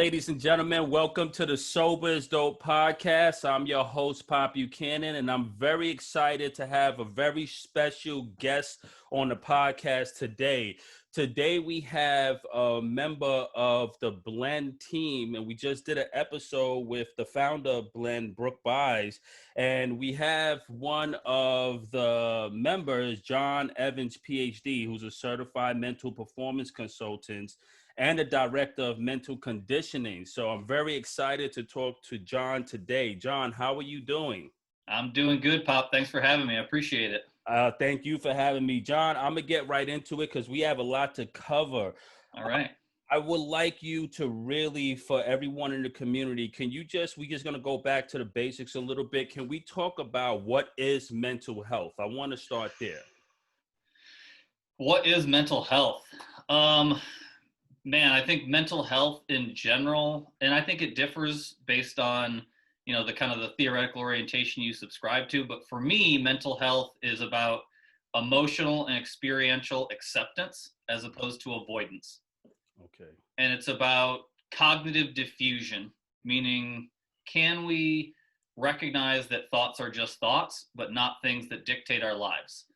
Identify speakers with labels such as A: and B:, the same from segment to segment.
A: ladies and gentlemen. Welcome to the Sober is Dope podcast. I'm your host, Pop Buchanan, and I'm very excited to have a very special guest on the podcast today. Today, we have a member of the BLND team, and we just did an episode with the founder of BLND, Brooke Buys, and we have one of the members, John Evans, Ph.D., who's a certified mental performance consultant and the director of mental conditioning. So I'm very excited to talk to John today. John, how are you doing?
B: I'm doing good, Pop. Thanks for having me. I appreciate it.
A: Thank you for having me, John. I'm gonna get right into it because we have a lot to cover.
B: All right.
A: I would like you to really, for everyone in the community, we're just gonna go back to the basics a little bit. Can we talk about what is mental health? I want to start there.
B: What is mental health? Man, I think mental health in general, and I think it differs based on, the kind of the theoretical orientation you subscribe to. But for me, mental health is about emotional and experiential acceptance as opposed to avoidance.
A: Okay.
B: And it's about cognitive diffusion, meaning can we recognize that thoughts are just thoughts, but not things that dictate our lives?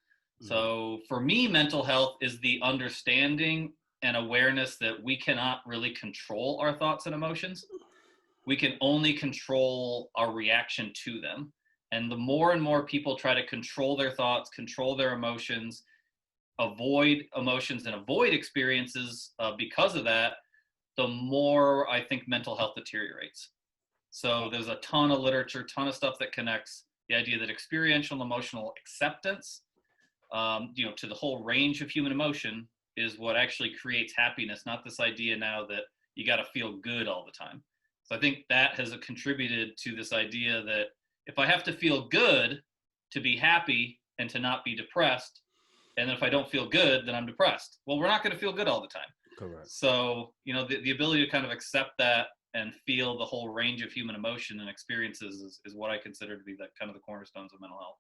B: Mm-hmm. So for me, mental health is the understanding and awareness that we cannot really control our thoughts and emotions. We can only control our reaction to them. And the more and more people try to control their thoughts, control their emotions, avoid emotions and avoid experiences because of that, the more I think mental health deteriorates. So there's a ton of literature, ton of stuff that connects the idea that experiential and emotional acceptance, to the whole range of human emotion is what actually creates happiness, not this idea now that you got to feel good all the time. So I think that has contributed to this idea that if I have to feel good to be happy and to not be depressed, and then if I don't feel good, then I'm depressed. Well, we're not going to feel good all the time.
A: Correct.
B: So, the ability to kind of accept that and feel the whole range of human emotion and experiences is what I consider to be the kind of the cornerstones of mental health.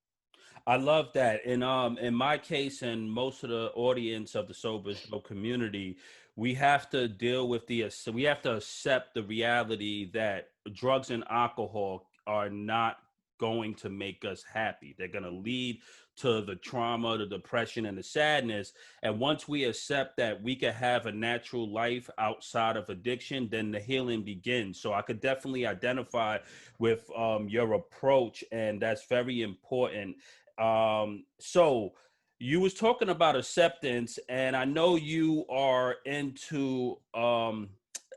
A: I love that. In my case, and most of the audience of the Sober is Dope community, we have to we have to accept the reality that drugs and alcohol are not going to make us happy. They're going to lead to the trauma, the depression, and the sadness. And once we accept that we can have a natural life outside of addiction, then the healing begins. So I could definitely identify with your approach, and that's very important. So you was talking about acceptance, and I know you are into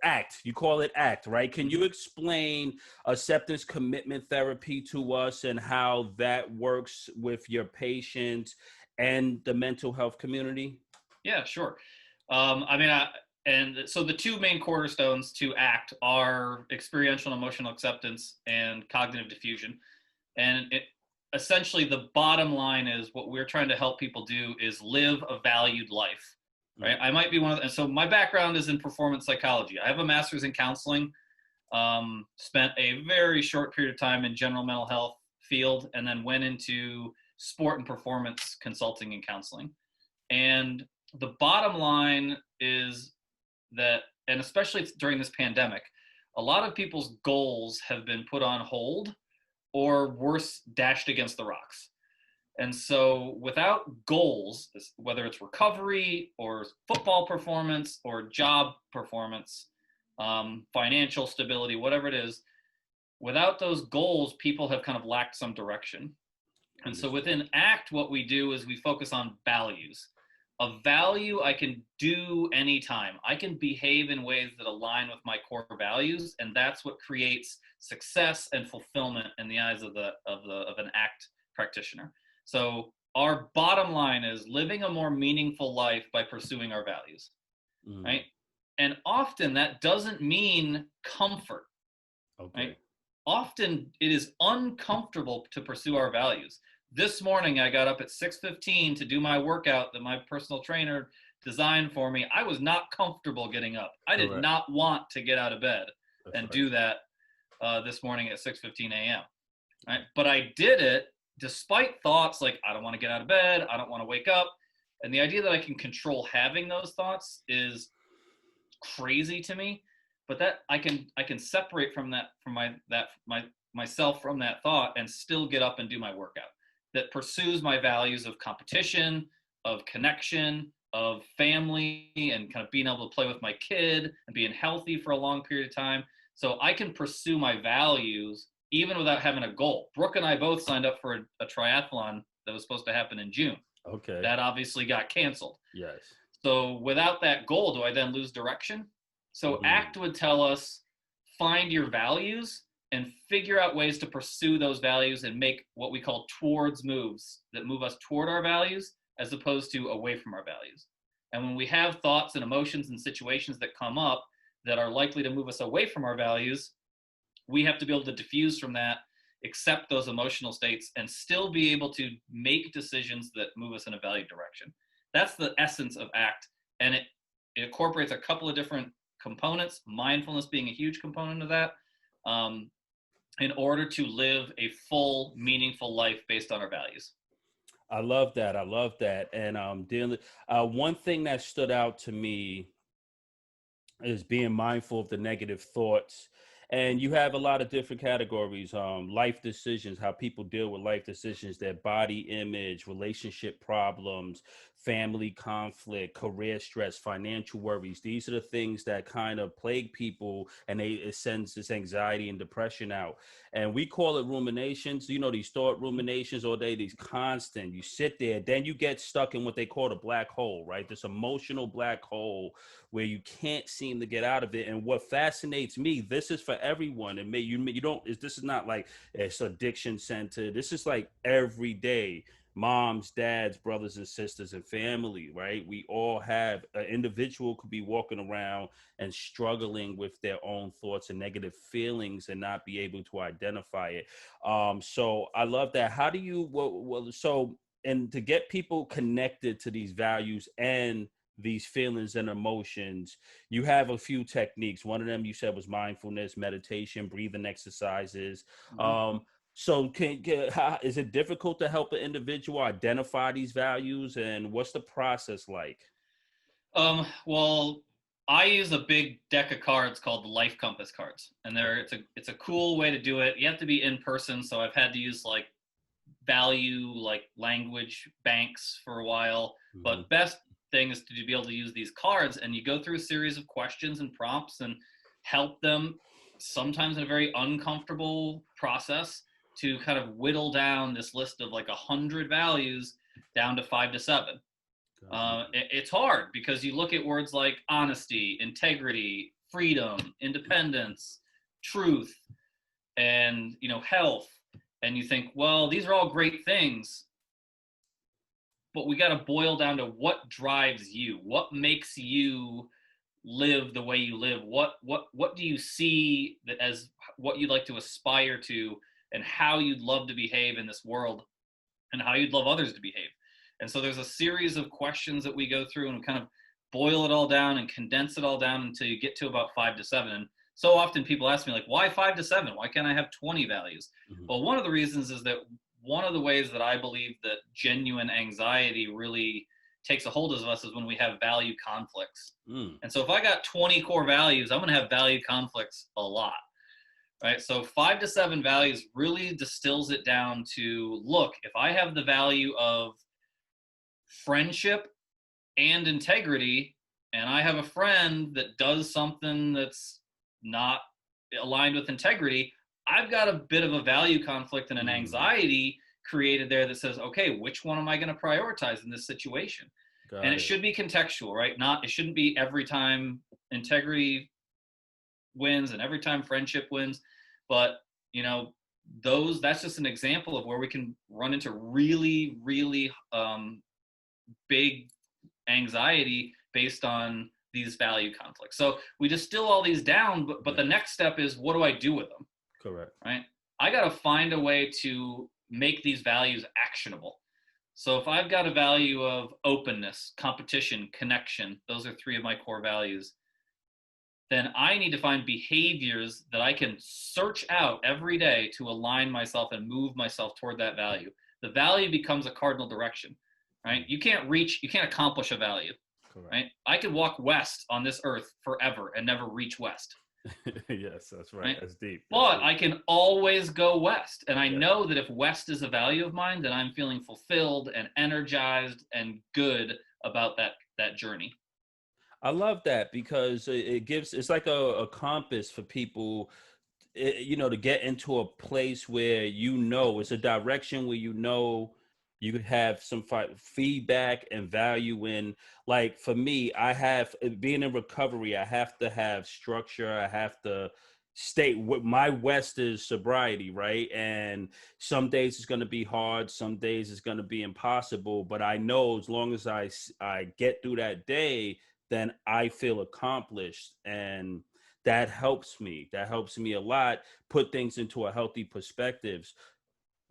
A: ACT. You call it ACT, right? Can you explain acceptance commitment therapy to us and how that works with your patients and the mental health community?
B: Yeah, sure. And so the two main cornerstones to ACT are experiential and emotional acceptance and cognitive diffusion. And essentially the bottom line is what we're trying to help people do is live a valued life, right? I might be and so my background is in performance psychology. I have a master's in counseling, spent a very short period of time in general mental health field, and then went into sport and performance consulting and counseling. And the bottom line is that, and especially during this pandemic, a lot of people's goals have been put on hold or worse, dashed against the rocks. And so without goals, whether it's recovery or football performance or job performance, financial stability, whatever it is, without those goals, people have kind of lacked some direction. And so within ACT, what we do is we focus on values. A value I can do anytime. I can behave in ways that align with my core values, and that's what creates success and fulfillment in the eyes of an ACT practitioner. So our bottom line is living a more meaningful life by pursuing our values, right? And often that doesn't mean comfort, right? Often it is uncomfortable to pursue our values. This morning, I got up at 6:15 to do my workout that my personal trainer designed for me. I was not comfortable getting up. I did not want to get out of bed and do that this morning at 6:15 a.m. Right? But I did it despite thoughts like, I don't want to get out of bed. I don't want to wake up. And the idea that I can control having those thoughts is crazy to me. but that I can separate from that, from myself from that thought, and still get up and do my workout that pursues my values of competition, of connection, of family, and kind of being able to play with my kid and being healthy for a long period of time. So I can pursue my values even without having a goal. Brooke and I both signed up for a triathlon that was supposed to happen in June.
A: Okay.
B: That obviously got canceled.
A: Yes.
B: So without that goal, do I then lose direction? So ACT would tell us, find your values and figure out ways to pursue those values and make what we call towards moves that move us toward our values as opposed to away from our values. And when we have thoughts and emotions and situations that come up that are likely to move us away from our values, we have to be able to diffuse from that, accept those emotional states, and still be able to make decisions that move us in a value direction. That's the essence of ACT. And it incorporates a couple of different components, mindfulness being a huge component of that, in order to live a full, meaningful life based on our values.
A: I love that. I love that. And one thing that stood out to me is being mindful of the negative thoughts. And you have a lot of different categories, life decisions, how people deal with life decisions, their body image, relationship problems, family conflict, career stress, financial worries. These are the things that kind of plague people, and it sends this anxiety and depression out. And we call it ruminations, these thought ruminations all day, these constant, you sit there, then you get stuck in what they call the black hole, right? This emotional black hole where you can't seem to get out of it. And what fascinates me, this is for everyone. And this is not like it's addiction center. This is like every day. Moms, dads, brothers and sisters, and family, right? We all have an individual could be walking around and struggling with their own thoughts and negative feelings and not be able to identify it. So I love that. How do you, and to get people connected to these values and these feelings and emotions, you have a few techniques. One of them you said was mindfulness, meditation, breathing exercises. So is it difficult to help an individual identify these values, and what's the process like?
B: Well, I use a big deck of cards called the Life Compass cards, and it's a cool way to do it. You have to be in person, so I've had to use like value, like language banks for a while. But best thing is to be able to use these cards, and you go through a series of questions and prompts and help them, sometimes in a very uncomfortable process, to kind of whittle down this list of like 100 values down to 5 to 7. It's hard because you look at words like honesty, integrity, freedom, independence, truth, and health, and you think, well, these are all great things, but we got to boil down to what drives you, what makes you live the way you live, what do you see that as what you'd like to aspire to, and how you'd love to behave in this world, and how you'd love others to behave. And so there's a series of questions that we go through and kind of boil it all down and condense it all down until you get to about 5 to 7. And so often people ask me, like, why 5 to 7? Why can't I have 20 values? Well, one of the reasons is that one of the ways that I believe that genuine anxiety really takes a hold of us is when we have value conflicts. And so if I got 20 core values, I'm going to have value conflicts a lot. Right? So 5 to 7 values really distills it down to, look, if I have the value of friendship and integrity, and I have a friend that does something that's not aligned with integrity, I've got a bit of a value conflict and an anxiety created there that says, okay, which one am I going to prioritize in this situation? And it should be contextual, right? It shouldn't be every time integrity wins and every time friendship wins, but that's just an example of where we can run into really, really big anxiety based on these value conflicts. So we distill all these down, but the next step is, what do I do with them?
A: Correct.
B: Right? I got to find a way to make these values actionable. So if I've got a value of openness, competition, connection, those are 3 of my core values, then I need to find behaviors that I can search out every day to align myself and move myself toward that value. The value becomes a cardinal direction, right? You can't accomplish a value. Correct. Right? I could walk west on this earth forever and never reach west.
A: Yes, that's right.
B: right?
A: That's deep. That's
B: But
A: deep.
B: I can always go west. And I
A: Yeah.
B: know that if west is a value of mine, then I'm feeling fulfilled and energized and good about that journey.
A: I love that because it gives, it's like a compass for people, to get into a place where it's a direction where you could have some feedback and value in. Like for me, I have being in recovery, I have to have structure. I have to stay what my west is sobriety, right? And some days it's going to be hard, some days it's going to be impossible, but I know as long as I get through that day, then I feel accomplished. And that helps me a lot, put things into a healthy perspectives.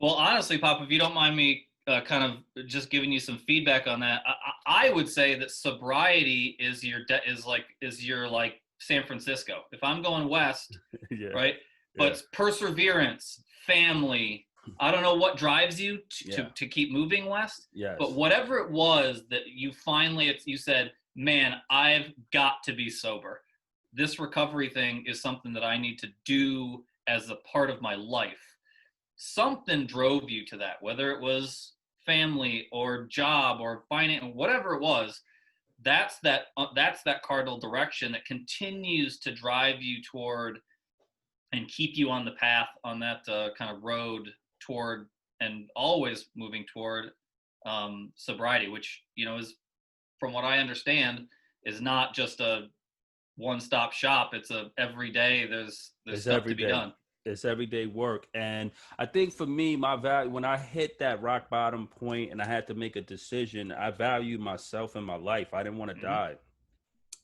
B: Well, honestly, Pop, if you don't mind me kind of just giving you some feedback on that, I would say that sobriety is your like San Francisco. If I'm going west,
A: Yeah.
B: right? But
A: Yeah.
B: it's perseverance, family. I don't know what drives you
A: Yeah.
B: to keep moving west, but
A: Yes.
B: whatever it was that you finally you said, man, I've got to be sober. This recovery thing is something that I need to do as a part of my life. Something drove you to that, whether it was family or job or finance, whatever it was. That's that cardinal direction that continues to drive you toward and keep you on the path on that kind of road toward and always moving toward sobriety, which is, from what I understand, is not just a one-stop shop. It's a every day. There's
A: It's
B: stuff
A: every
B: to be
A: day.
B: done.
A: It's everyday work. And I think for me, my value, when I hit that rock bottom point and I had to make a decision, I valued myself and my life. I didn't want to
B: Hmm.
A: die.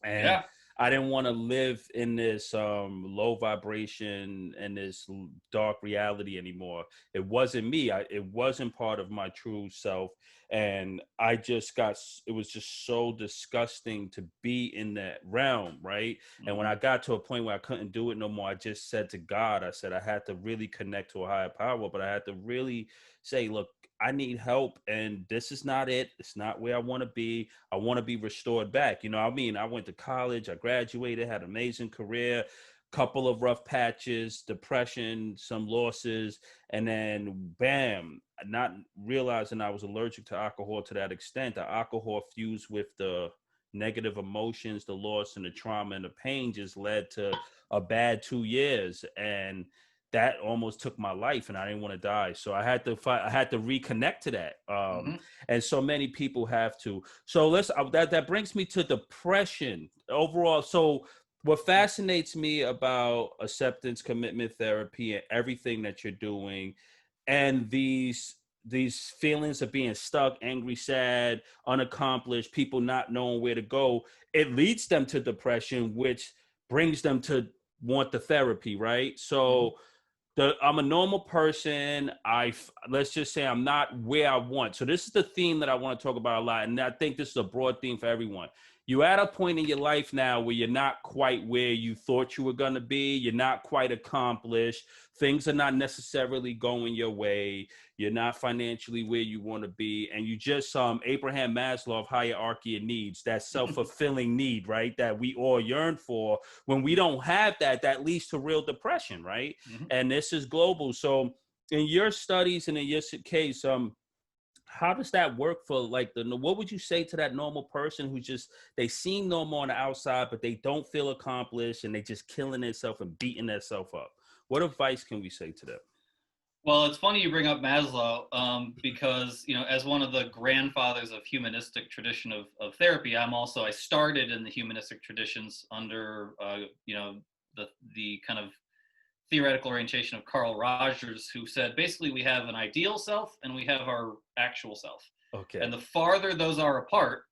A: And
B: Yeah.
A: I didn't want to live in this low vibration and this dark reality anymore. It wasn't me. It wasn't part of my true self. And it was just so disgusting to be in that realm, right? And when
B: Hmm.
A: I got to a point where I couldn't do it no more, I just said to God, I said I had to really connect to a higher power, but I had to really say, look, I need help, and this is not it. It's not where I want to be. I want to be restored back. I went to college, I graduated, had an amazing career, couple of rough patches, depression, some losses, and then bam, not realizing I was allergic to alcohol to that extent. The alcohol fused with the negative emotions, the loss and the trauma and the pain just led to a bad 2 years. And that almost took my life, and I didn't want to die. So I had to reconnect to that.
B: Hmm.
A: And so many people have to. So that brings me to depression overall. So what fascinates me about acceptance, commitment therapy, and everything that you're doing, and these feelings of being stuck, angry, sad, unaccomplished, people not knowing where to go, it leads them to depression, which brings them to want the therapy, right?
B: Hmm.
A: So I'm a normal person. Let's just say I'm not where I want. So this is the theme that I want to talk about a lot, and I think this is a broad theme for everyone. You're at a point in your life now where you're not quite where you thought you were going to be. You're not quite accomplished. Things are not necessarily going your way. You're not financially where you want to be, and you just Abraham Maslow hierarchy of needs, that self-fulfilling need, right? That we all yearn for. When we don't have that, that leads to real depression, right?
B: Hmm.
A: And this is global. So in your studies and in your case, how does that work for like what would you say to that normal person who just, they seem normal on the outside, but they don't feel accomplished and they just killing themselves and beating themselves up? What advice can we say to them?
B: Well, it's funny you bring up Maslow, because as one of the grandfathers of humanistic tradition of therapy, I started in the humanistic traditions under the kind of theoretical orientation of Carl Rogers, who said basically we have an ideal self and we have our actual self, and
A: Okay.
B: the farther those are apart,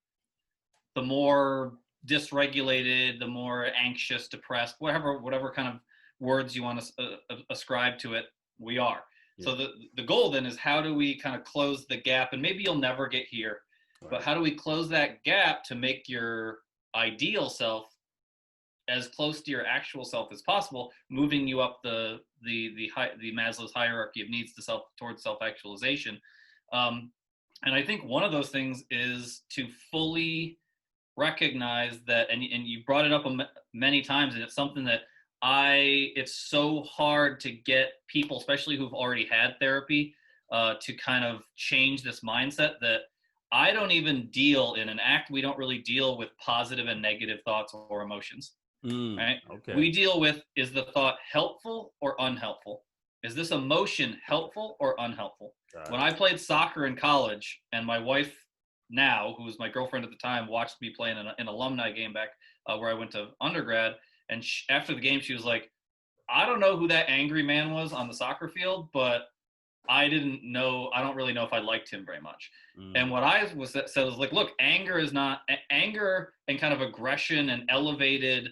B: the more dysregulated, the more anxious, depressed, whatever kind of words you want to ascribe to it, we are.
A: Yeah.
B: So the goal then is, how do we kind of close the gap? And maybe you'll never get here, but
A: Right.
B: how do we close that gap to make your ideal self as close to your actual self as possible, moving you up the Maslow's hierarchy of needs to towards self actualization. And I think one of those things is to fully recognize that, and you brought it up many times, and it's something that it's so hard to get people, especially who've already had therapy, to kind of change this mindset that I don't even deal in an ACT. We don't really deal with positive and negative thoughts or emotions, right?
A: Okay.
B: We deal with, is the thought helpful or unhelpful? Is this emotion helpful or unhelpful? When I played soccer in college, and my wife now, who was my girlfriend at the time, watched me play in an alumni game back where I went to undergrad, and after the game, she was like, I don't know who that angry man was on the soccer field, but I don't really know if I liked him very much. And what I said was like, look, anger and kind of aggression and elevated,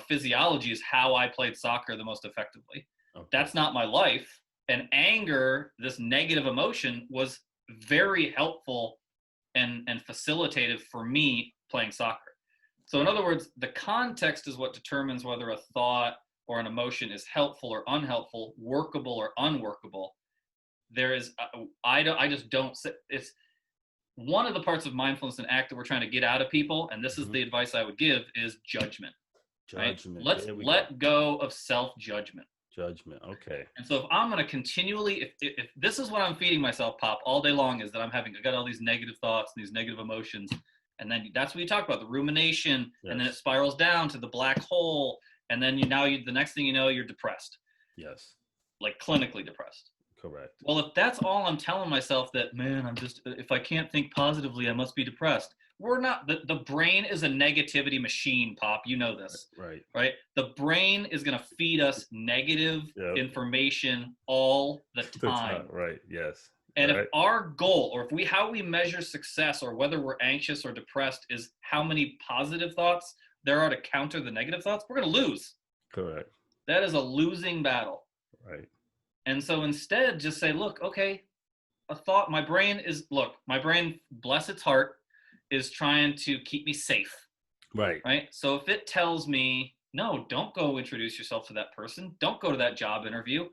B: physiology is how I played soccer the most effectively. Okay. That's not my life. And anger, this negative emotion, was very helpful and facilitative for me playing soccer. So in other words, the context is what determines whether a thought or an emotion is helpful or unhelpful, workable or unworkable. There is, it's one of the parts of mindfulness and ACT that we're trying to get out of people, and this is the advice I would give, is judgment. Judgment. Right? Let's let go of self-judgment.
A: Judgment, okay.
B: And so if I'm going to continually, if this is what I'm feeding myself, Pop, all day long, is that I got all these negative thoughts and these negative emotions, and then that's what you talk about, the rumination, and then it spirals down to the black hole, and then the next thing you know, you're depressed.
A: Yes.
B: Like clinically depressed.
A: Correct.
B: Well, if that's all I'm telling myself, that, man, if I can't think positively, I must be depressed. We're not, the brain is a negativity machine, Pop. You know this. Right? The brain is going to feed us negative information all the time.
A: Right, yes.
B: And if our goal, or how we measure success, or whether we're anxious or depressed, is how many positive thoughts there are to counter the negative thoughts, we're going to lose.
A: Correct.
B: That is a losing battle.
A: Right.
B: And so instead, just say, look, okay, my brain, bless its heart, is trying to keep me safe.
A: Right.
B: Right. So if it tells me, no, don't go introduce yourself to that person, don't go to that job interview.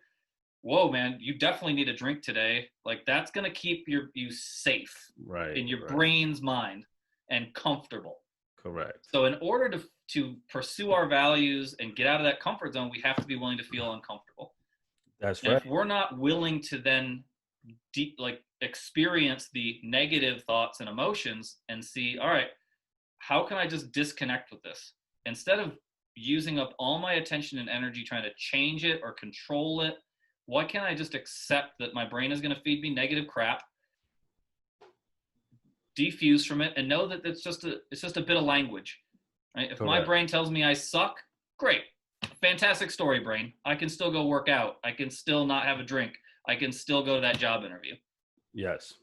B: Whoa, man, you definitely need a drink today. Like, that's going to keep you safe in your brain's mind and comfortable.
A: Correct.
B: So in order to pursue our values and get out of that comfort zone, we have to be willing to feel uncomfortable.
A: That's
B: right.
A: If
B: we're not willing to then experience the negative thoughts and emotions and see, all right, how can I just disconnect with this? Instead of using up all my attention and energy trying to change it or control it, why can't I just accept that my brain is going to feed me negative crap, defuse from it, and know that it's just a bit of language, right? If my brain tells me I suck, great. Fantastic story, brain. I can still go work out. I can still not have a drink. I can still go to that job interview.
A: Yes.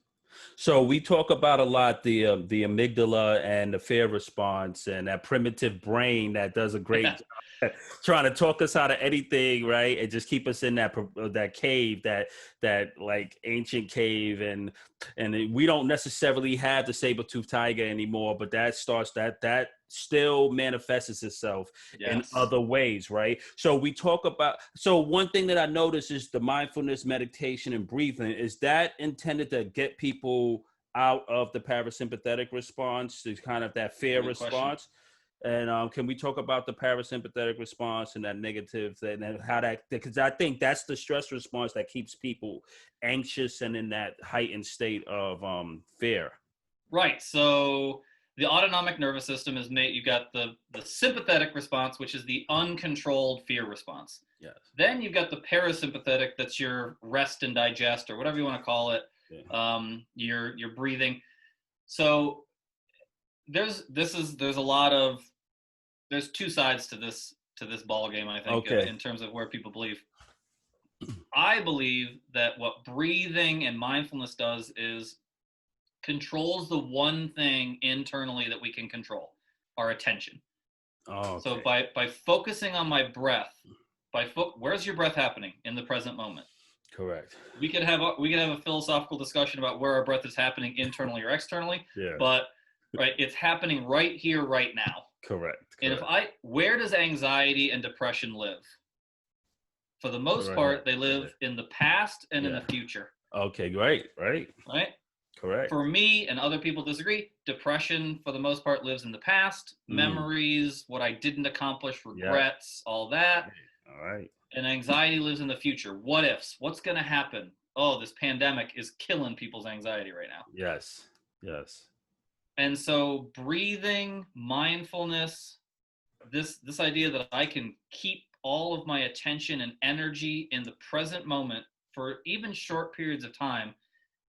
A: So we talk about a lot the amygdala and the fear response and that primitive brain that does a great job trying to talk us out of anything, right? And just keep us in that cave, that like ancient cave, and we don't necessarily have the saber-toothed tiger anymore, but that still manifests itself in other ways, right? So we talk about, one thing that I noticed is the mindfulness, meditation, and breathing. Is that intended to get people out of the parasympathetic response, to kind of that fear response? And can we talk about the parasympathetic response and that negative, and how that, because I think that's the stress response that keeps people anxious and in that heightened state of fear.
B: Right. So the autonomic nervous system is made, you've got the sympathetic response, which is the uncontrolled fear response.
A: Yes. Then
B: you've got the parasympathetic, that's your rest and digest, or whatever you want to call it. Yeah. Your breathing. So there's two sides to this ball game, I think, in terms of where people believe. I believe that what breathing and mindfulness does is controls the one thing internally that we can control, our attention. So by focusing on my breath, where's your breath happening in the present moment?
A: Correct.
B: We could have a philosophical discussion about where our breath is happening internally or externally.
A: Yeah.
B: But it's happening right here, right now.
A: Correct.
B: And where does anxiety and depression live? For the most part, they live in the past and in the future.
A: Okay, great. Right. Correct.
B: For me, and other people disagree, depression for the most part lives in the past, memories, what I didn't accomplish,
A: Yeah.
B: regrets, all that.
A: All right.
B: And anxiety lives in the future. What ifs? What's going to happen? Oh, this pandemic is killing people's anxiety right now.
A: Yes. Yes.
B: And so breathing, mindfulness, this idea that I can keep all of my attention and energy in the present moment for even short periods of time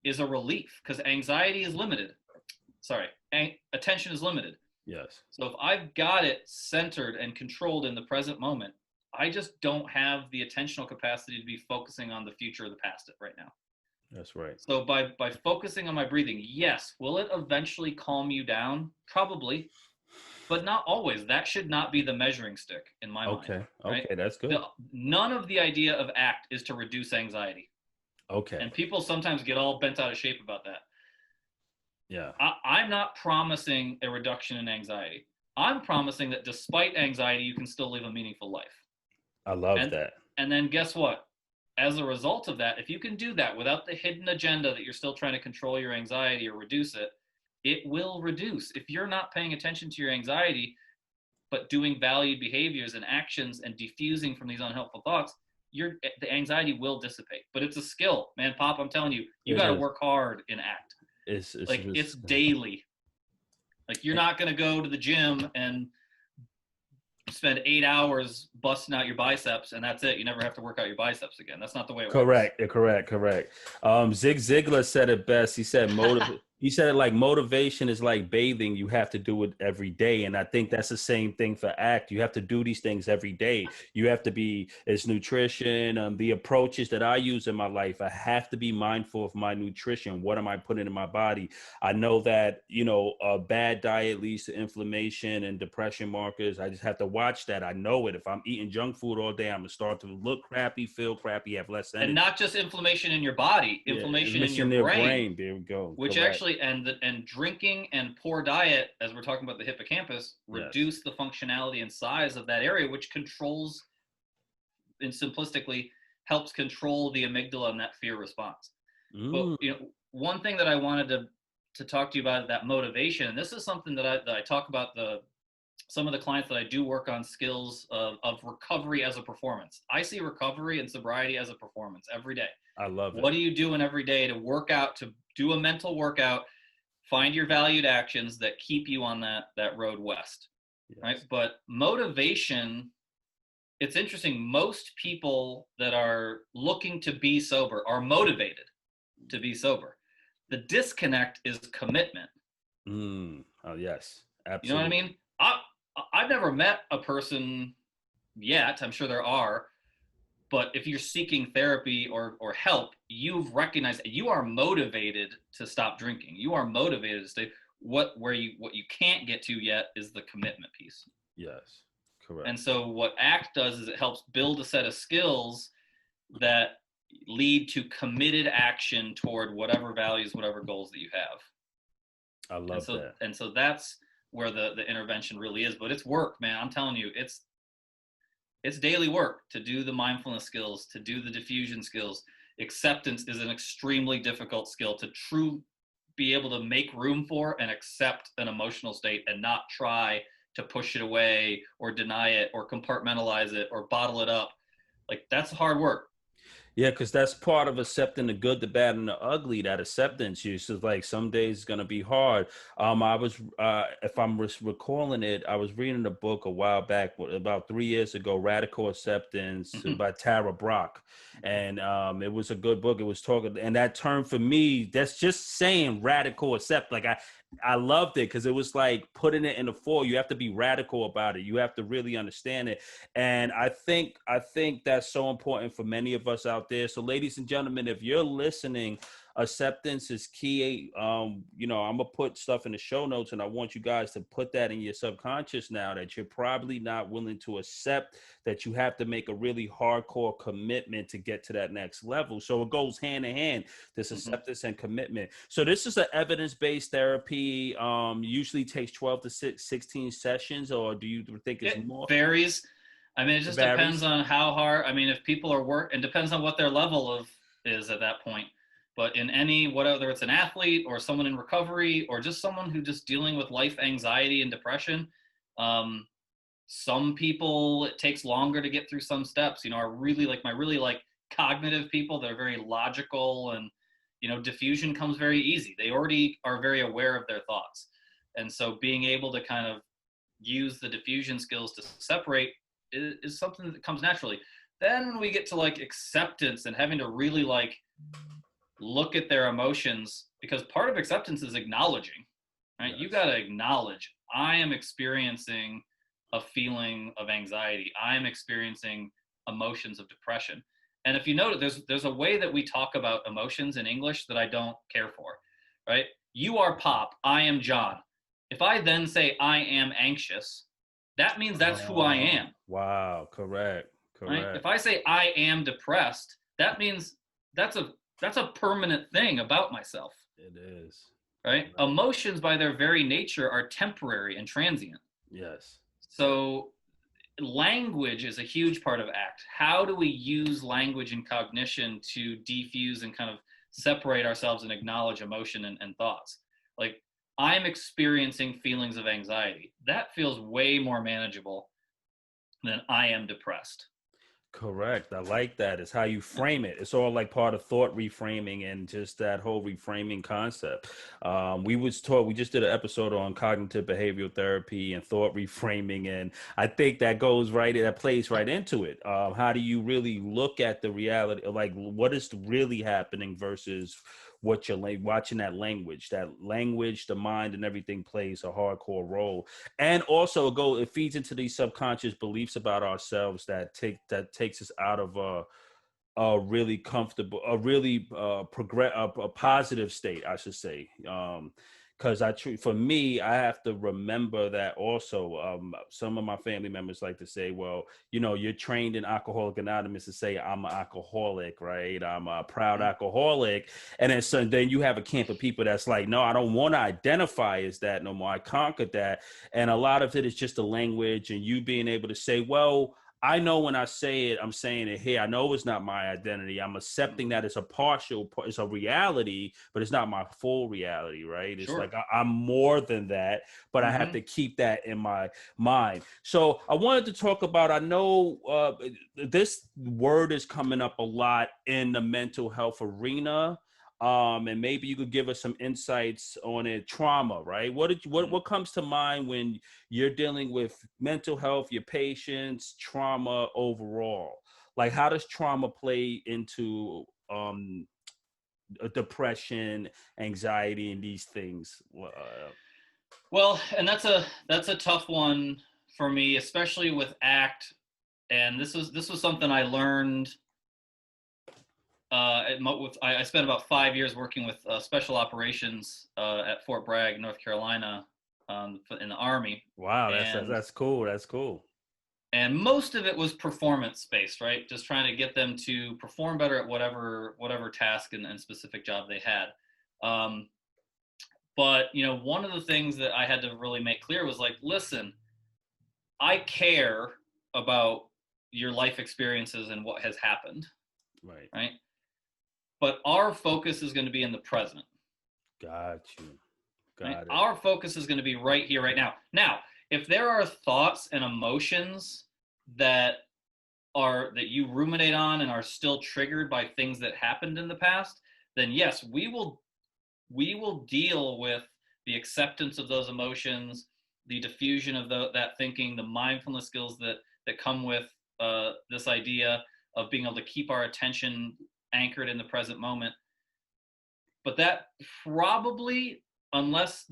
B: is a relief, because anxiety is limited. Sorry, attention is limited.
A: Yes.
B: So if I've got it centered and controlled in the present moment, I just don't have the attentional capacity to be focusing on the future or the past right now.
A: That's right.
B: So by focusing on my breathing, yes, will it eventually calm you down? Probably, but not always. That should not be the measuring stick in my mind,
A: Okay.
B: right?
A: Okay. That's good.
B: None of the idea of ACT is to reduce anxiety.
A: Okay.
B: And people sometimes get all bent out of shape about that.
A: Yeah.
B: I'm not promising a reduction in anxiety. I'm promising that despite anxiety, you can still live a meaningful life.
A: I love that.
B: And then guess what? As a result of that, if you can do that without the hidden agenda that you're still trying to control your anxiety or reduce it, it will reduce. If you're not paying attention to your anxiety, but doing valued behaviors and actions and diffusing from these unhelpful thoughts, the anxiety will dissipate. But it's a skill, man. Pop, I'm telling you, you got to work hard in ACT. It's daily. Like, you're not going to go to the gym and spend 8 hours busting out your biceps and that's it. You never have to work out your biceps again. That's not the way it works.
A: Correct. Zig Ziglar said it best. He said he said it like motivation is like bathing. You have to do it every day. And I think that's the same thing for ACT. You have to do these things every day. You have to be, it's nutrition, the approaches that I use in my life. I have to be mindful of my nutrition. What am I putting in my body? I know that, a bad diet leads to inflammation and depression markers. I just have to watch that. I know it. If I'm eating junk food all day, I'm going to start to look crappy, feel crappy, have less energy.
B: And not just inflammation in your body, inflammation in your brain.
A: There we go.
B: Which actually, and drinking and poor diet, as we're talking about the hippocampus, reduce the functionality and size of that area, which controls, and simplistically helps control the amygdala and that fear response. But one thing that I wanted to talk to you about, that motivation, and this is something that I talk about some of the clients that I do work on skills of recovery as a performance. I see recovery and sobriety as a performance every day.
A: I love it.
B: What are you doing every day to work out, to do a mental workout, find your valued actions that keep you on that road west, right? But motivation, it's interesting. Most people that are looking to be sober are motivated to be sober. The disconnect is commitment.
A: Oh, yes, absolutely.
B: You know what I mean? I've never met a person yet, I'm sure there are, but if you're seeking therapy or help, you've recognized that you are motivated to stop drinking. You are motivated to stay. What you can't get to yet is the commitment piece.
A: Yes, correct.
B: And so what ACT does is it helps build a set of skills that lead to committed action toward whatever values, whatever goals that you have.
A: I love that.
B: And so that's where the intervention really is. But it's work, man. I'm telling you, it's daily work to do the mindfulness skills, to do the diffusion skills. Acceptance is an extremely difficult skill to be able to make room for and accept an emotional state and not try to push it away or deny it or compartmentalize it or bottle it up. Like, that's hard work.
A: Yeah, because that's part of accepting the good, the bad, and the ugly. That acceptance, so like some days it's gonna be hard. I was, if I'm recalling it, I was reading a book a while back, about 3 years ago, Radical Acceptance by Tara Brach, and it was a good book. It was talking, and that term for me, that's just saying radical accept. Like I loved it because it was like putting it in the fore. You have to be radical about it. You have to really understand it. And I think that's so important for many of us out there. So ladies and gentlemen, if you're listening, acceptance is key. I'm gonna put stuff in the show notes, and I want you guys to put that in your subconscious now, that you're probably not willing to accept that you have to make a really hardcore commitment to get to that next level. So it goes hand in hand, this acceptance and commitment. So this is an evidence-based therapy. Usually takes 12 to 16 sessions, or do you think it's more?
B: It varies. I mean, it just depends on how hard. I mean, if people are and depends on what their level is at that point. But in any, whether it's an athlete or someone in recovery or just someone who just dealing with life anxiety and depression, some people, it takes longer to get through some steps, are really like cognitive people that are very logical, and, diffusion comes very easy. They already are very aware of their thoughts. And so being able to kind of use the diffusion skills to separate is something that comes naturally. Then when we get to like acceptance and having to really like look at their emotions, because part of acceptance is acknowledging, right? Yes. You got to acknowledge, I am experiencing a feeling of anxiety. I am experiencing emotions of depression. And if you notice, there's a way that we talk about emotions in English that I don't care for, right? You are Pop, I am John. If I then say I am anxious, that means that's who I am.
A: Wow, correct.
B: Right? If I say I am depressed, that means that's a permanent thing about myself.
A: It is.
B: Right? Emotions by their very nature are temporary and transient.
A: Yes.
B: So language is a huge part of ACT. How do we use language and cognition to defuse and kind of separate ourselves and acknowledge emotion and thoughts? Like, I'm experiencing feelings of anxiety. That feels way more manageable than I am depressed.
A: Correct. I like that. It's how you frame it. It's all like part of thought reframing and just that whole reframing concept. We just did an episode on cognitive behavioral therapy and thought reframing. And I think that plays right into it. How do you really look at the reality? Like what is really happening versus what you're watching that language, the mind and everything plays a hardcore role. And also it feeds into these subconscious beliefs about ourselves that takes us out of a really comfortable, a positive state, I should say. Because for me, I have to remember that also. Some of my family members like to say, well, you're trained in Alcoholics Anonymous to say I'm an alcoholic, right? I'm a proud alcoholic. And then you have a camp of people that's like, no, I don't want to identify as that no more. I conquered that. And a lot of it is just the language and you being able to say, well, I know when I say it, I'm saying it here. I know it's not my identity. I'm accepting that it's it's a reality, but it's not my full reality, right? It's like I'm more than that, but I have to keep that in my mind. So I wanted to talk about, I know this word is coming up a lot in the mental health arena. And maybe you could give us some insights on it. Trauma, right? What comes to mind when you're dealing with mental health, your patients, trauma overall? Like, how does trauma play into depression, anxiety, and these things?
B: Well, and that's a tough one for me, especially with ACT. And this was something I learned. I spent about 5 years working with special operations at Fort Bragg, North Carolina, in the Army.
A: Wow, that's cool. That's cool.
B: And most of it was performance based, right? Just trying to get them to perform better at whatever task and specific job they had. But one of the things that I had to really make clear was like, listen, I care about your life experiences and what has happened. Right. But our focus is going to be in the present.
A: Got you.
B: Got it. Our focus is going to be right here, right now. Now, if there are thoughts and emotions that you ruminate on and are still triggered by things that happened in the past, then yes, we will deal with the acceptance of those emotions, the diffusion of that thinking, the mindfulness skills that come with this idea of being able to keep our attention anchored in the present moment. But that probably, unless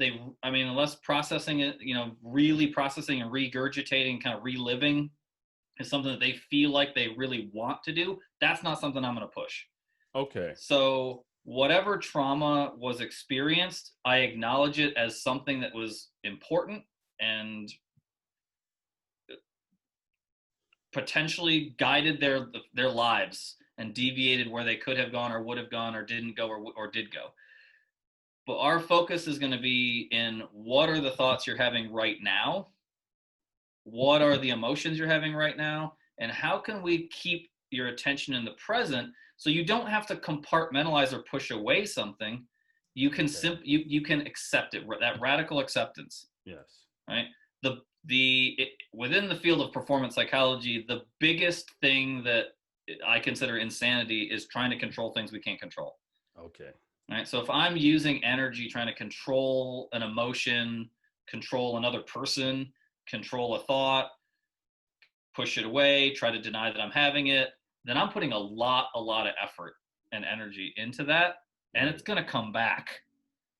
B: processing it, really processing and regurgitating, kind of reliving is something that they feel like they really want to do, that's not something I'm going to push.
A: Okay.
B: So whatever trauma was experienced, I acknowledge it as something that was important and potentially guided their lives and deviated where they could have gone or would have gone or didn't go or did go. But our focus is going to be in what are the thoughts you're having right now? What are the emotions you're having right now? And how can we keep your attention in the present So you don't have to compartmentalize or push away something. You can you can accept it, that radical acceptance.
A: Yes.
B: Right. Within the field of performance psychology, the biggest thing that I consider insanity is trying to control things we can't control.
A: Okay.
B: Right. So if I'm using energy trying to control an emotion, control another person, control a thought, push it away, try to deny that I'm having it, then I'm putting a lot of effort and energy into that, and it's going to come back.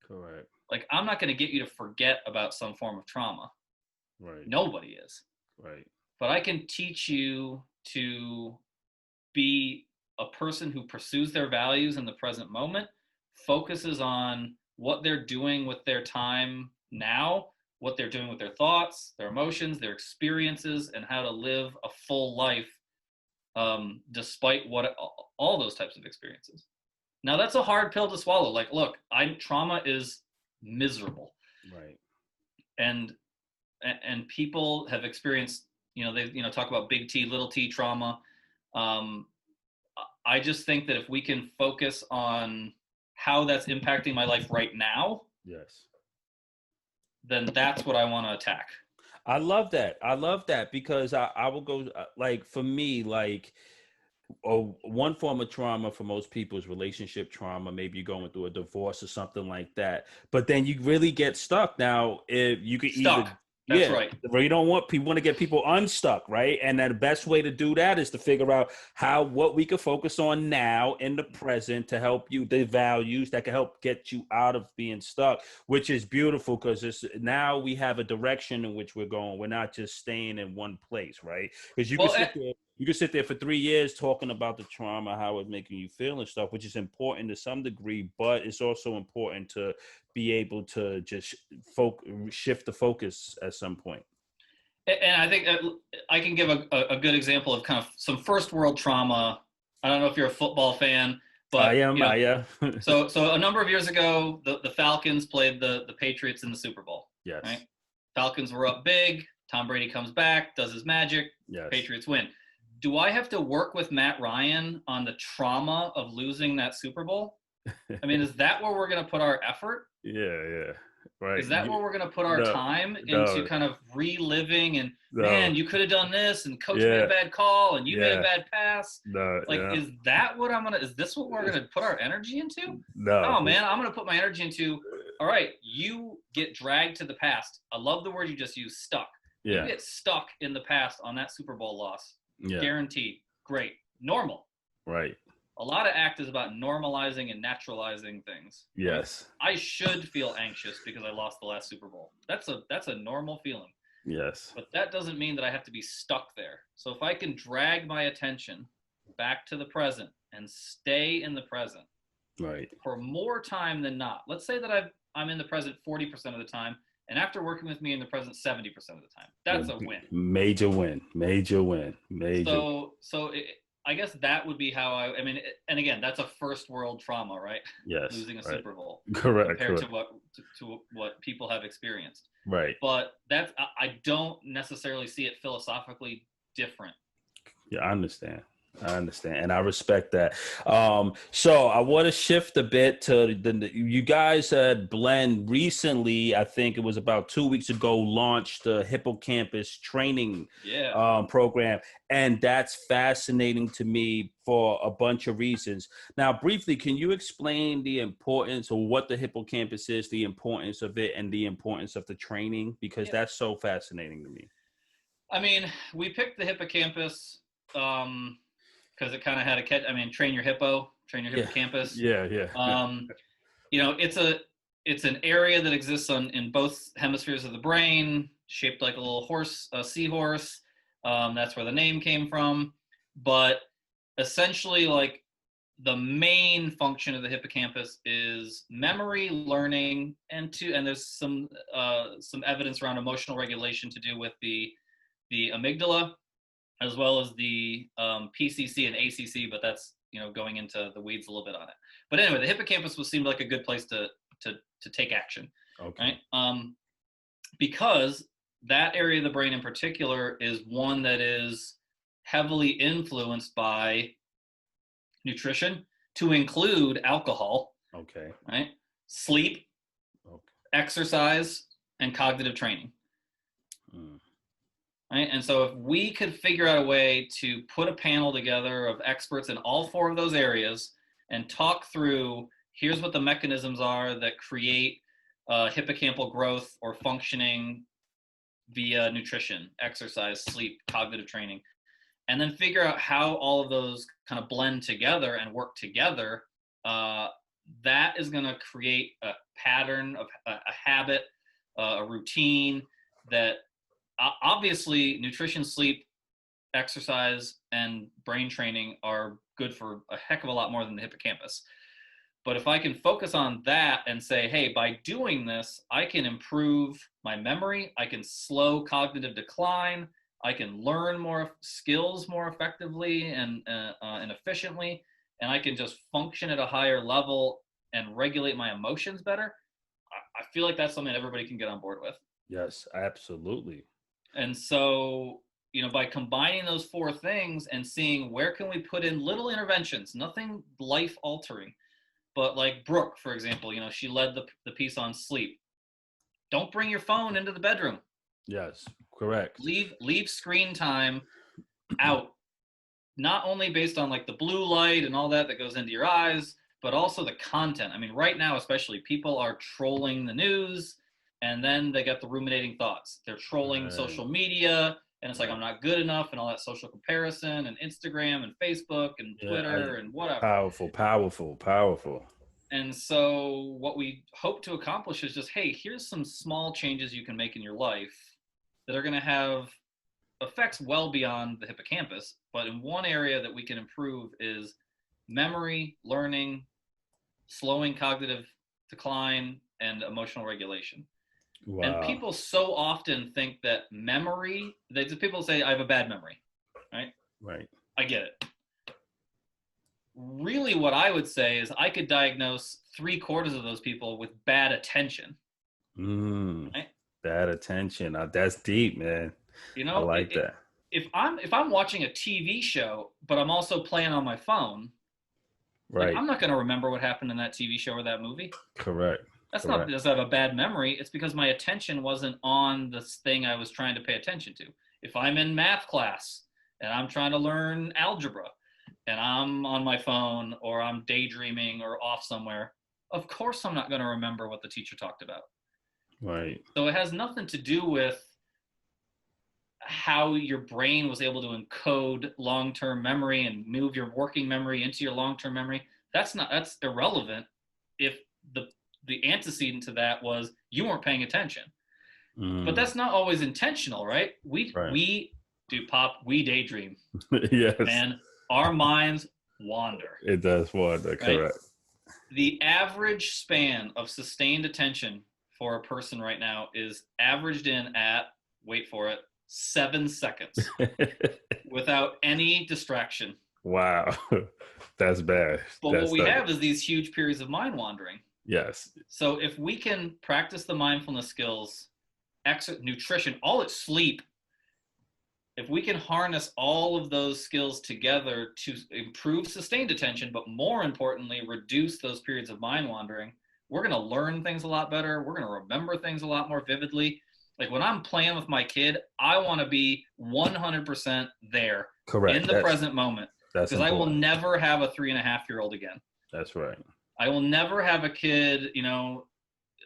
A: Correct.
B: Like, I'm not going to get you to forget about some form of trauma.
A: Right.
B: Nobody is.
A: Right.
B: But I can teach you to be a person who pursues their values in the present moment, focuses on what they're doing with their time now, what they're doing with their thoughts, their emotions, their experiences, and how to live a full life despite all those types of experiences. Now, that's a hard pill to swallow. Like, look, trauma is miserable.
A: Right.
B: And people have experienced, they talk about big T, little t trauma. I just think that if we can focus on how that's impacting my life right now,
A: yes,
B: then that's what I want to attack.
A: I love that because I will go like, for me, like, one form of trauma for most people is relationship trauma. Maybe you're going through a divorce or something like that, but then you really get stuck. Now, if you could
B: Stuck. That's right.
A: where you don't want people, want to get people unstuck, right? And then the best way to do that is to figure out what we could focus on now in the present to help you, the values that can help get you out of being stuck, which is beautiful because now we have a direction in which we're going. We're not just staying in one place, right? Because you can sit there for 3 years talking about the trauma, how it's making you feel and stuff, which is important to some degree, but it's also important to be able to just shift the focus at some point.
B: And I think I can give a good example of kind of some first world trauma. I don't know if you're a football fan, but
A: I am.
B: so a number of years ago, the Falcons played the Patriots in the Super Bowl.
A: Yes.
B: Right? Falcons were up big. Tom Brady comes back, does his magic.
A: Yes.
B: Patriots win. Do I have to work with Matt Ryan on the trauma of losing that Super Bowl? I mean, is that where we're going to put our effort?
A: Yeah. Right.
B: Is that where we're going to put our time into kind of reliving and, man, you could have done this and coach made a bad call and you made a bad pass? Is that what is this what we're going to put our energy into? No, man, I'm going to put my energy into, all right, you get dragged to the past. I love the word you just used, stuck. Yeah. You get stuck in the past on that Super Bowl loss. Yeah. Guaranteed. Great. Normal.
A: Right.
B: A lot of ACT is about normalizing and naturalizing things.
A: Yes.
B: Right? I should feel anxious because I lost the last Super Bowl. That's a normal feeling.
A: Yes.
B: But that doesn't mean that I have to be stuck there. So if I can drag my attention back to the present and stay in the present,
A: right,
B: for more time than not. Let's say that I'm in the present 40% of the time, and after working with me in the present 70% of the time. That's a win.
A: Major win.
B: So I guess that would be how I mean, and again, that's a first world trauma, right?
A: Yes.
B: Losing a Super Bowl.
A: Correct.
B: Compared to what people have experienced.
A: Right.
B: But I don't necessarily see it philosophically different.
A: Yeah, I understand, and I respect that. So I want to shift a bit to you guys at BLND recently, I think it was about 2 weeks ago, launched the Hippocampus training program. And that's fascinating to me for a bunch of reasons. Now, briefly, can you explain the importance or what the Hippocampus is, the importance of it, and the importance of the training? Because that's so fascinating to me.
B: I mean, we picked the Hippocampus because it kind of had a catch. I mean, train your hippocampus.
A: Yeah.
B: It's an area that exists in both hemispheres of the brain, shaped like a little seahorse. That's where the name came from. But essentially, like, the main function of the hippocampus is memory, learning, and there's some evidence around emotional regulation to do with the amygdala, as well as the PCC and ACC, but that's going into the weeds a little bit on it. But anyway, the hippocampus seemed like a good place to take action. Okay. Right? Because that area of the brain in particular is one that is heavily influenced by nutrition to include alcohol,
A: Okay.
B: right? Sleep,
A: Okay.
B: exercise, and cognitive training.
A: Mm.
B: Right? And so if we could figure out a way to put a panel together of experts in all 4 of those areas and talk through, here's what the mechanisms are that create hippocampal growth or functioning via nutrition, exercise, sleep, cognitive training, and then figure out how all of those kind of blend together and work together, that is going to create a pattern of a habit, a routine that obviously nutrition, sleep, exercise, and brain training are good for a heck of a lot more than the hippocampus. But if I can focus on that and say, hey, by doing this, I can improve my memory, I can slow cognitive decline, I can learn more skills more effectively and efficiently, and I can just function at a higher level and regulate my emotions better, I feel like that's something everybody can get on board with.
A: Yes, absolutely.
B: And so, by combining those 4 things and seeing where can we put in little interventions, nothing life altering, but like Brooke, for example, she led the piece on sleep. Don't bring your phone into the bedroom.
A: Yes, correct.
B: Leave screen time out, not only based on like the blue light and all that goes into your eyes, but also the content. I mean, right now, especially, people are trolling the news, and then they get the ruminating thoughts. They're trolling social media, and it's like, I'm not good enough, and all that social comparison, and Instagram, and Facebook, and Twitter, and whatever.
A: Powerful.
B: And so what we hope to accomplish is just, hey, here's some small changes you can make in your life that are going to have effects well beyond the hippocampus. But in one area that we can improve is memory, learning, slowing cognitive decline, and emotional regulation.
A: Wow.
B: And people so often think that memory, people say, I have a bad memory, right?
A: Right.
B: I get it. Really, what I would say is I could diagnose 3/4 of those people with bad attention.
A: Right? Bad attention. That's deep, man. I like that.
B: If I'm watching a TV show, but I'm also playing on my phone,
A: right?
B: Like, I'm not going to remember what happened in that TV show or that movie.
A: Correct.
B: That's not because I have a bad memory. It's because my attention wasn't on this thing I was trying to pay attention to. If I'm in math class and I'm trying to learn algebra, and I'm on my phone or I'm daydreaming or off somewhere, of course I'm not going to remember what the teacher talked about.
A: Right.
B: So it has nothing to do with how your brain was able to encode long-term memory and move your working memory into your long-term memory. That's irrelevant if the antecedent to that was you weren't paying attention. But that's not always intentional, right? We daydream.
A: Yes.
B: And our minds wander.
A: It does wander, right? Correct.
B: The average span of sustained attention for a person right now is averaged in at, wait for it, 7 seconds without any distraction.
A: Wow. That's bad.
B: But what we have is these huge periods of mind wandering.
A: Yes.
B: So if we can practice the mindfulness skills, nutrition, all it's sleep, if we can harness all of those skills together to improve sustained attention, but more importantly, reduce those periods of mind wandering, we're going to learn things a lot better. We're going to remember things a lot more vividly. Like when I'm playing with my kid, I want to be 100% there.
A: Correct.
B: In the present moment.
A: Because
B: I will never have a 3.5-year-old again.
A: That's right.
B: I will never have a kid,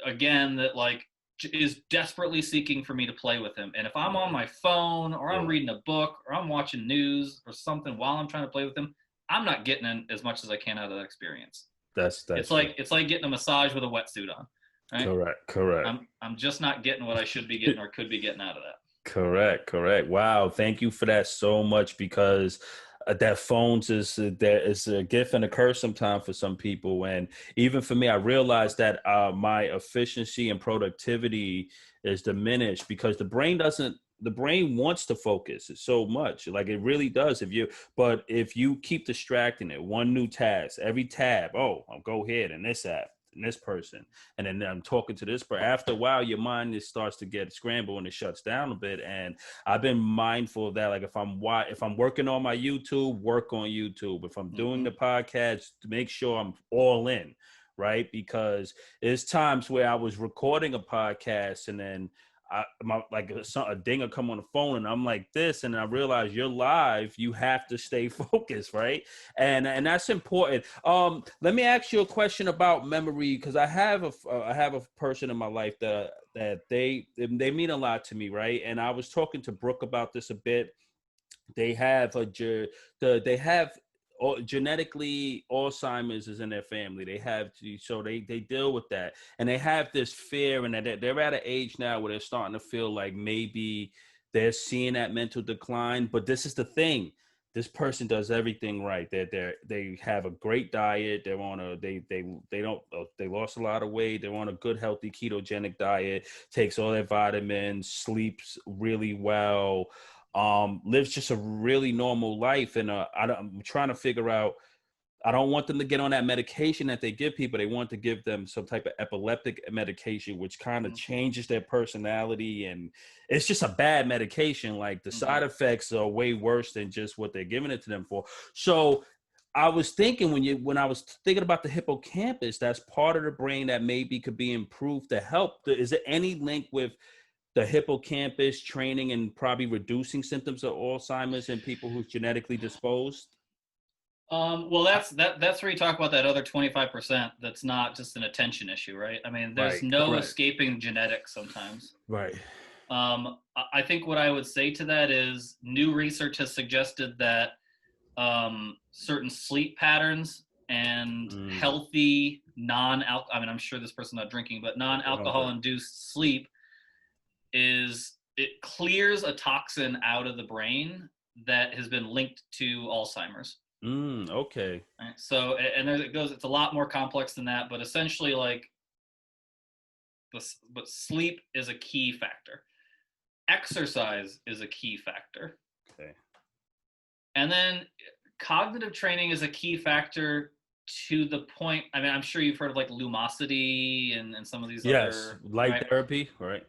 B: again, that like is desperately seeking for me to play with him. And if I'm on my phone or I'm reading a book or I'm watching news or something while I'm trying to play with him, I'm not getting in as much as I can out of that experience. It's like getting a massage with a wetsuit on. Right?
A: Correct.
B: I'm just not getting what I should be getting or could be getting out of that.
A: Correct. Wow. Thank you for that so much, because that phones is a gift and a curse sometimes for some people. And even for me, I realized that my efficiency and productivity is diminished because the brain wants to focus so much, like it really does. If you keep distracting it, one new task, every tab, I'll go ahead and this app, and this person, and then I'm talking to this person. After a while, your mind just starts to get scrambled and it shuts down a bit. And I've been mindful of that. Like if I'm working on my YouTube, work on YouTube. If I'm doing the podcast, to make sure I'm all in, right? Because there's times where I was recording a podcast and then a ding will come on the phone and I'm like this, and I realize you're live. You have to stay focused, right? And that's important. Let me ask you a question about memory, because I have a person in my life that they mean a lot to me, right? And I was talking to Brooke about this a bit. They have genetically Alzheimer's is in their family. So they deal with that, and they have this fear, and that they're at an age now where they're starting to feel like maybe they're seeing that mental decline. But this is the thing: this person does everything right. They have a great diet. They're on they lost a lot of weight. They're on a good healthy ketogenic diet. Takes all their vitamins, sleeps really well. Lives just a really normal life. And I'm trying to figure out, I don't want them to get on that medication that they give people. They want to give them some type of epileptic medication, which kind of changes their personality. And it's just a bad medication. Like the side effects are way worse than just what they're giving it to them for. So I was thinking when I was thinking about the hippocampus, that's part of the brain that maybe could be improved to help. Is there any link with the hippocampus training and probably reducing symptoms of Alzheimer's in people who's genetically disposed?
B: Well, that's where you talk about that other 25% that's not just an attention issue, right? I mean, there's no escaping genetics sometimes.
A: Right.
B: I think what I would say to that is new research has suggested that certain sleep patterns and healthy non-alcohol, I mean, I'm sure this person's not drinking, but non-alcohol induced sleep it clears a toxin out of the brain that has been linked to Alzheimer's.
A: Okay.
B: Right? So, and there it goes. It's a lot more complex than that, but essentially, but sleep is a key factor. Exercise is a key factor.
A: Okay.
B: And then cognitive training is a key factor to the point. I mean, I'm sure you've heard of like Lumosity and some of these other
A: light therapy, right?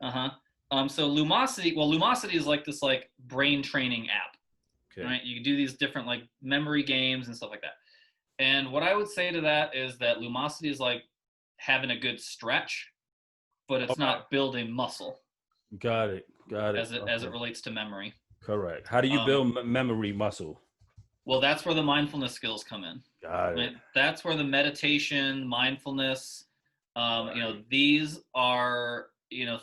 B: So Lumosity is like this like brain training app.
A: Okay.
B: Right? You do these different like memory games and stuff like that. And what I would say to that is that Lumosity is like having a good stretch, but it's not building muscle.
A: Got it.
B: As it relates to memory.
A: Correct. How do you build memory muscle?
B: Well, that's where the mindfulness skills come in.
A: Got it.
B: Right? That's where the meditation, mindfulness, these are,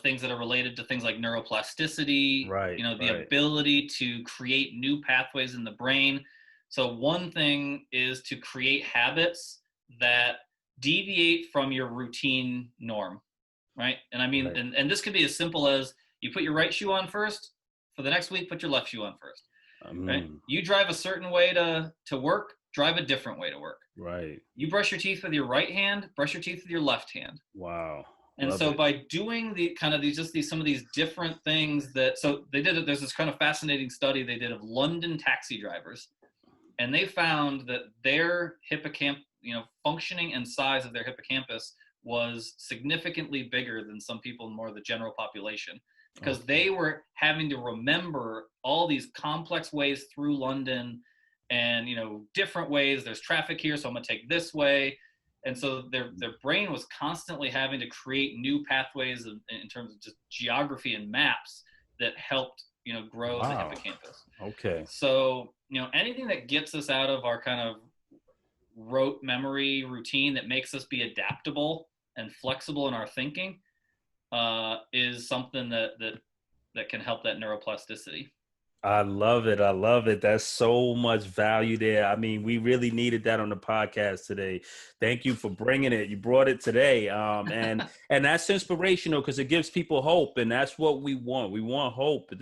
B: things that are related to things like neuroplasticity, the ability to create new pathways in the brain. So one thing is to create habits that deviate from your routine norm, right? And I mean, and this could be as simple as you put your right shoe on first. For the next week, put your left shoe on first. Right? You drive a certain way to work, drive a different way to work.
A: Right.
B: You brush your teeth with your right hand, brush your teeth with your left hand.
A: Wow.
B: And so by doing some of these different things there's this kind of fascinating study they did of London taxi drivers, and they found that their hippocampus, functioning and size of their hippocampus was significantly bigger than some people in more of the general population, because they were having to remember all these complex ways through London and, different ways. There's traffic here, so I'm going to take this way. And so their brain was constantly having to create new pathways in terms of just geography and maps that helped, grow the hippocampus.
A: Okay.
B: So, anything that gets us out of our kind of rote memory routine that makes us be adaptable and flexible in our thinking is something that can help that neuroplasticity.
A: I love it. That's so much value there. I mean, we really needed that on the podcast today. Thank you for bringing it. You brought it today. And that's inspirational because it gives people hope. And that's what we want. We want hope to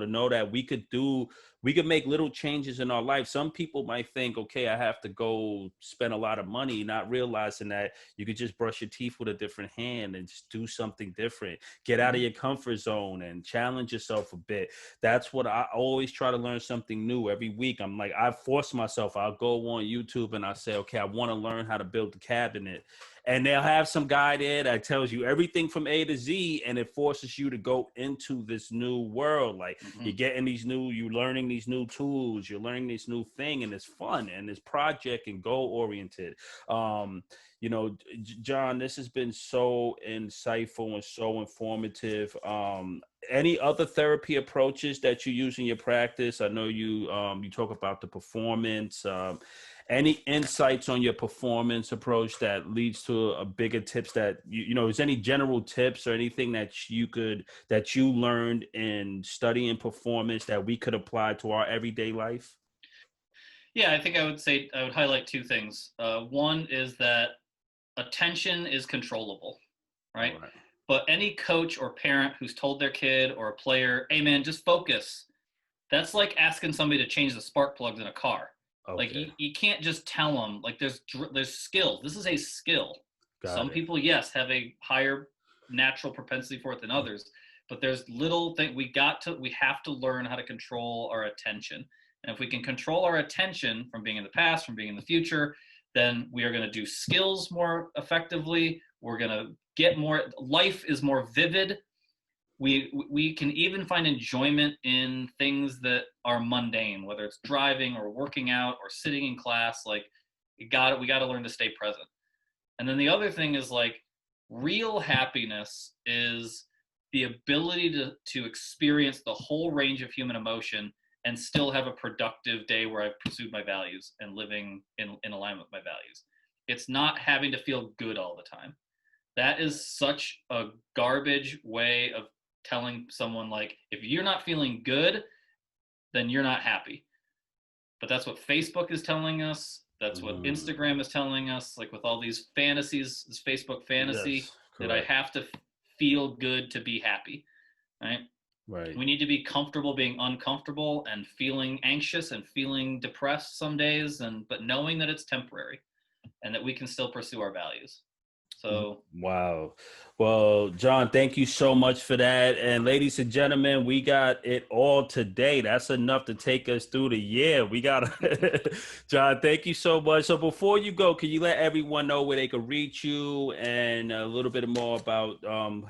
A: know that we could make little changes in our life. Some people might think, okay, I have to go spend a lot of money, not realizing that you could just brush your teeth with a different hand and just do something different. Get out of your comfort zone and challenge yourself a bit. That's what I always try to learn something new every week. I'm like, I force myself. I'll go on YouTube and I say, okay, I want to learn how to build the cabinet. And they'll have some guy there that tells you everything from A to Z, and it forces you to go into this new world. Like you're getting you're learning these new tools, you're learning this new thing, and it's fun and it's project and goal oriented. You know, John, this has been so insightful and so informative. Any other therapy approaches that you use in your practice? I know you talk about the performance. Any insights on your performance approach that leads to a bigger tips that you know, is any general tips or anything that you learned in studying performance that we could apply to our everyday life?
B: Yeah, I think I would highlight two things. One is that attention is controllable, right?
A: All right.
B: But any coach or parent who's told their kid or a player, hey man, just focus, that's like asking somebody to change the spark plugs in a car. Like
A: Okay.
B: you can't just tell them, like there's skills. This is a skill.
A: Got
B: Some
A: it.
B: people, yes, have a higher natural propensity for it than others, but there's little thing we have to learn how to control our attention. And if we can control our attention from being in the past, from being in the future, then we are going to do skills more effectively. We're going to get more, life is more vivid. We can even find enjoyment in things that are mundane, whether it's driving or working out or sitting in class. Like we got to learn to stay present. And then the other thing is like real happiness is the ability to experience the whole range of human emotion and still have a productive day where I've pursued my values and living in alignment with my values. It's not having to feel good all the time. That is such a garbage way of telling someone, like, if you're not feeling good, then you're not happy. But that's what Facebook is telling us. That's what Instagram is telling us. Like with all these fantasies, this Facebook fantasy
A: Yes,
B: that I
A: correct.
B: have to feel good to be happy, right?
A: Right.
B: We need to be comfortable being uncomfortable and feeling anxious and feeling depressed some days, but knowing that it's temporary and that we can still pursue our values. So
A: Wow. Well, John, thank you so much for that. And ladies and gentlemen, we got it all today. That's enough to take us through the year. We got John, thank you so much. So before you go, can you let everyone know where they could reach you and a little bit more about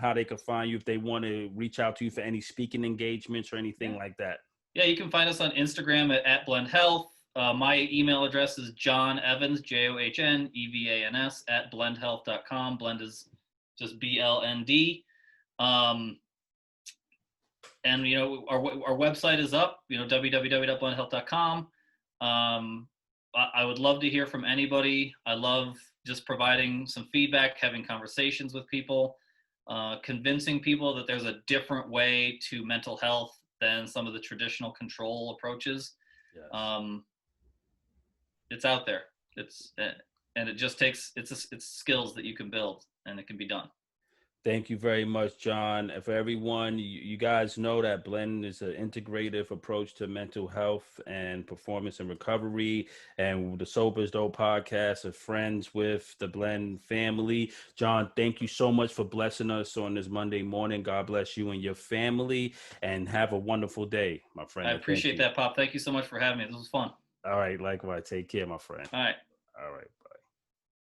A: how they could find you if they want to reach out to you for any speaking engagements or anything
B: yeah,
A: like that?
B: yeah, you can find us on Instagram at Blend Health. My email address is John Evans, JOHNEVANS at blendhealth.com. Blend is just BLND. Um, and you know our website is up, you know, www.blendhealth.com. I would love to hear from anybody. I love just providing some feedback, having conversations with people, convincing people that there's a different way to mental health than some of the traditional control approaches.
A: Yes.
B: um, it's out there. And it just takes it's skills that you can build and it can be done.
A: Thank you very much, John. And for everyone, you guys know that Blend is an integrative approach to mental health and performance and recovery. And the Sober is Dope podcast are friends with the Blend family. John, thank you so much for blessing us on this Monday morning. God bless you and your family, and have a wonderful day, my
B: I
A: friend. And thank
B: appreciate
A: you.
B: that, Pop. Thank you so much for having me. This was fun.
A: All right, likewise. Take care, my friend.
B: All right.
A: All right.